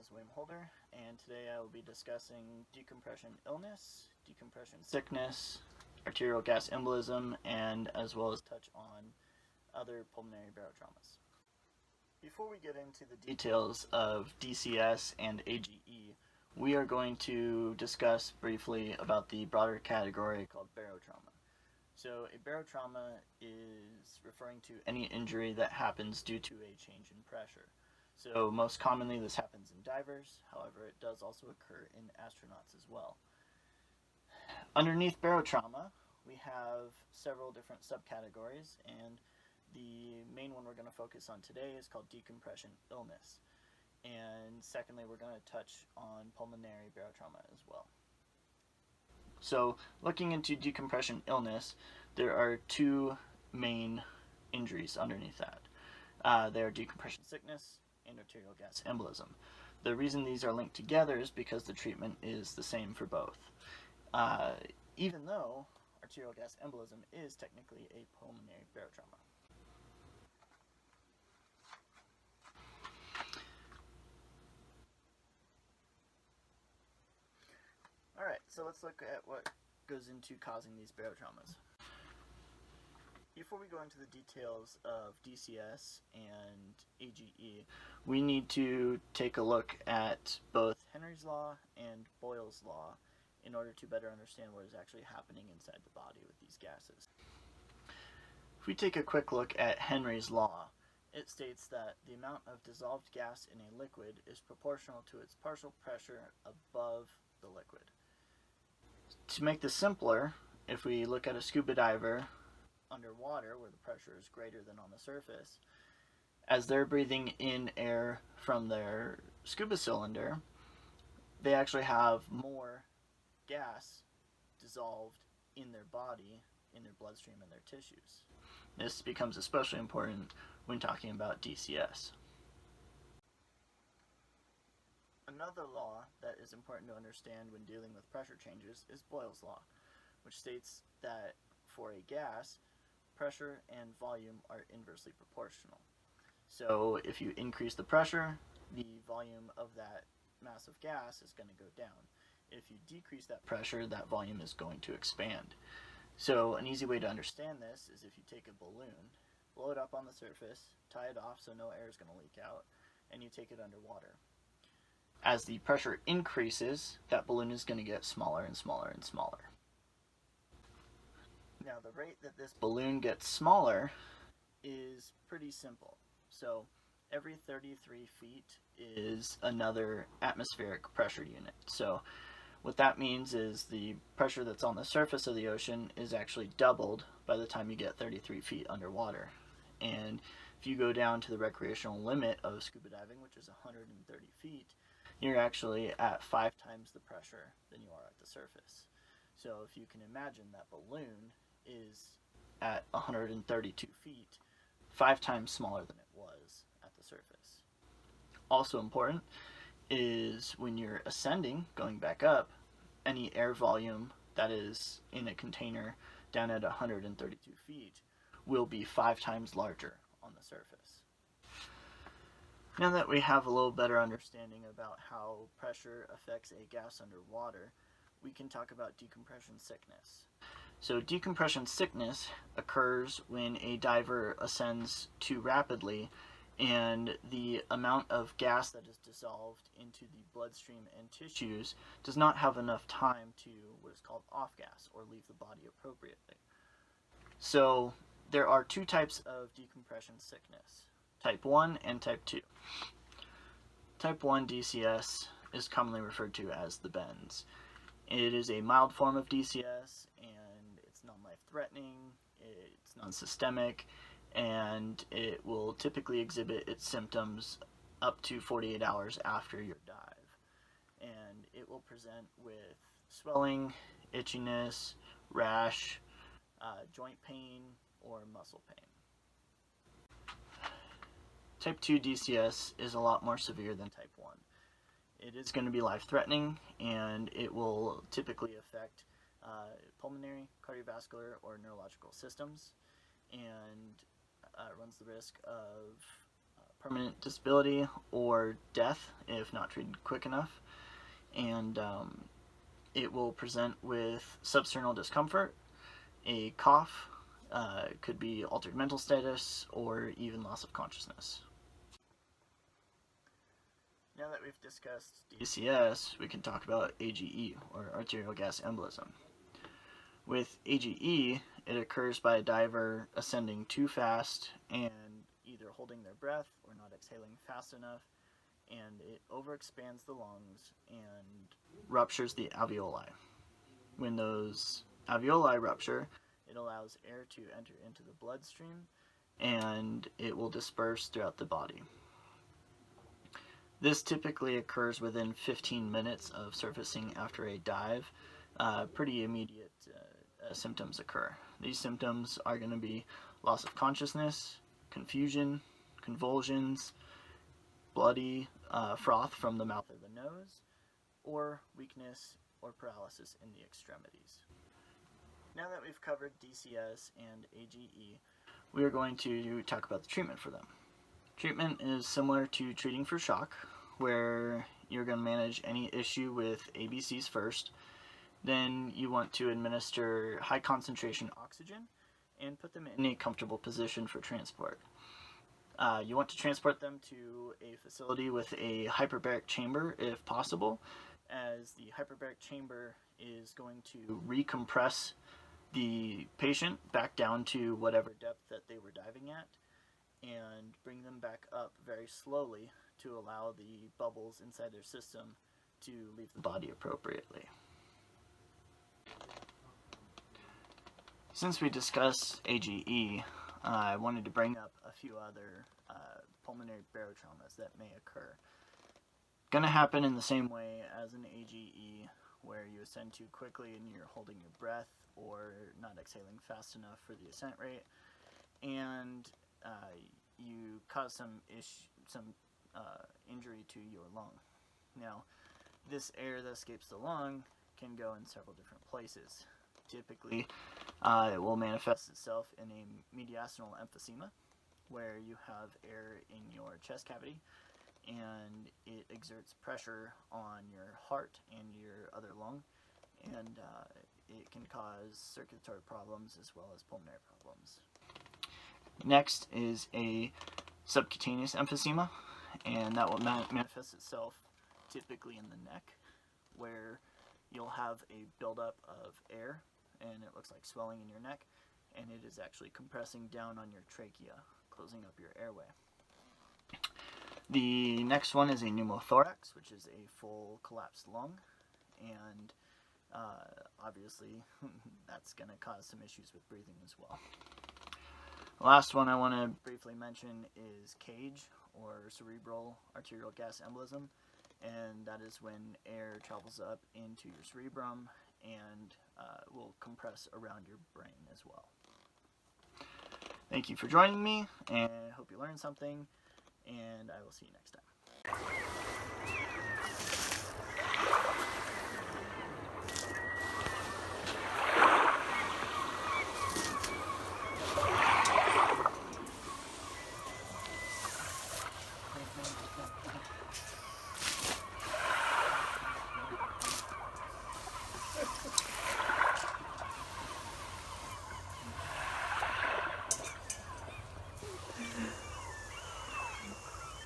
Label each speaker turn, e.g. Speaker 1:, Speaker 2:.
Speaker 1: is William Holder, and today I will be discussing decompression illness, decompression sickness, arterial gas embolism, and as well as touch on other pulmonary barotraumas. Before we get into the details of DCS and AGE, we are going to discuss briefly about the broader category called barotrauma. So a barotrauma is referring to any injury that happens due to a change in pressure. So most commonly this happens in divers, however it does also occur in astronauts as well. Underneath barotrauma, we have several different subcategories, and the main one we're going to focus on today is called decompression illness. And secondly, we're going to touch on pulmonary barotrauma as well. So looking into decompression illness, there are two main injuries underneath that. They are decompression sickness and arterial gas embolism. The reason these are linked together is because the treatment is the same for both. Even though arterial gas embolism is technically a pulmonary barotrauma. Alright, so let's look at what goes into causing these barotraumas. Before we go into the details of DCS and AGE, we need to take a look at both Henry's Law and Boyle's Law in order to better understand what is actually happening inside the body with these gases. If we take a quick look at Henry's Law, it states that the amount of dissolved gas in a liquid is proportional to its partial pressure above the liquid. To make this simpler, if we look at a scuba diver underwater where the pressure is greater than on the surface, as they're breathing in air from their scuba cylinder, they actually have more gas dissolved in their body, in their bloodstream, and their tissues. This becomes especially important when talking about DCS. Another law that is important to understand when dealing with pressure changes is Boyle's Law, which states that for a gas, pressure and volume are inversely proportional. So if you increase the pressure, the volume of that mass of gas is going to go down. If you decrease that pressure, that volume is going to expand. So an easy way to understand this is if you take a balloon, blow it up on the surface, tie it off so no air is going to leak out, and you take it underwater. As the pressure increases, that balloon is going to get smaller and smaller and smaller. Now the rate that this balloon gets smaller is pretty simple. So every 33 feet is another atmospheric pressure unit. So what that means is the pressure that's on the surface of the ocean is actually doubled by the time you get 33 feet underwater. And if you go down to the recreational limit of scuba diving, which is 130 feet, you're actually at 5 times the pressure than you are at the surface. So if you can imagine that balloon is at 132 feet, 5 times smaller than it was at the surface. Also important is when you're ascending, going back up, any air volume that is in a container down at 132 feet will be 5 times larger on the surface. Now that we have a little better understanding about how pressure affects a gas underwater, we can talk about decompression sickness. So decompression sickness occurs when a diver ascends too rapidly and the amount of gas that is dissolved into the bloodstream and tissues does not have enough time to what is called off-gas or leave the body appropriately. So there are two types of decompression sickness, type 1 and type 2. Type 1 DCS is commonly referred to as the bends. It is a mild form of DCS and it's non-life-threatening, it's non-systemic, and it will typically exhibit its symptoms up to 48 hours after your dive. And it will present with swelling, itchiness, rash, joint pain, or muscle pain. Type 2 DCS is a lot more severe than type 1. It is going to be life-threatening, and it will typically affect pulmonary, cardiovascular, or neurological systems, and runs the risk of permanent disability or death if not treated quick enough. And it will present with substernal discomfort, a cough, could be altered mental status, or even loss of consciousness. Now that we've discussed DCS, we can talk about AGE, or arterial gas embolism. With AGE, it occurs by a diver ascending too fast and either holding their breath or not exhaling fast enough, and it overexpands the lungs and ruptures the alveoli. When those alveoli rupture, it allows air to enter into the bloodstream and it will disperse throughout the body. This typically occurs within 15 minutes of surfacing after a dive. Pretty immediate symptoms occur. These symptoms are going to be loss of consciousness, confusion, convulsions, bloody froth from the mouth or the nose, or weakness or paralysis in the extremities. Now that we've covered DCS and AGE, we are going to talk about the treatment for them. Treatment is similar to treating for shock, where you're going to manage any issue with ABCs first. Then you want to administer high concentration oxygen and put them in a comfortable position for transport. You want to transport them to a facility with a hyperbaric chamber if possible, as the hyperbaric chamber is going to recompress the patient back down to whatever depth that they were diving at and bring them back up very slowly to allow the bubbles inside their system to leave the body appropriately. Since we discussed AGE, I wanted to bring up a few other pulmonary barotraumas that may occur. Going to happen in the same way as an AGE, where you ascend too quickly and you're holding your breath or not exhaling fast enough for the ascent rate, and you cause some injury to your lung. Now, this air that escapes the lung can go in several different places. Typically, it will manifest itself in a mediastinal emphysema, where you have air in your chest cavity and it exerts pressure on your heart and your other lung, and it can cause circulatory problems as well as pulmonary problems. Next is a subcutaneous emphysema, and that will manifest itself typically in the neck, where you'll have a buildup of air and it looks like swelling in your neck, and it is actually compressing down on your trachea, closing up your airway. The next one is a pneumothorax, which is a full collapsed lung, and obviously that's going to cause some issues with breathing as well. The last one I want to briefly mention is CAGE, or cerebral arterial gas embolism, and that is when air travels up into your cerebrum and will compress around your brain as well. Thank you for joining me, and I hope you learned something, and I will see you next time.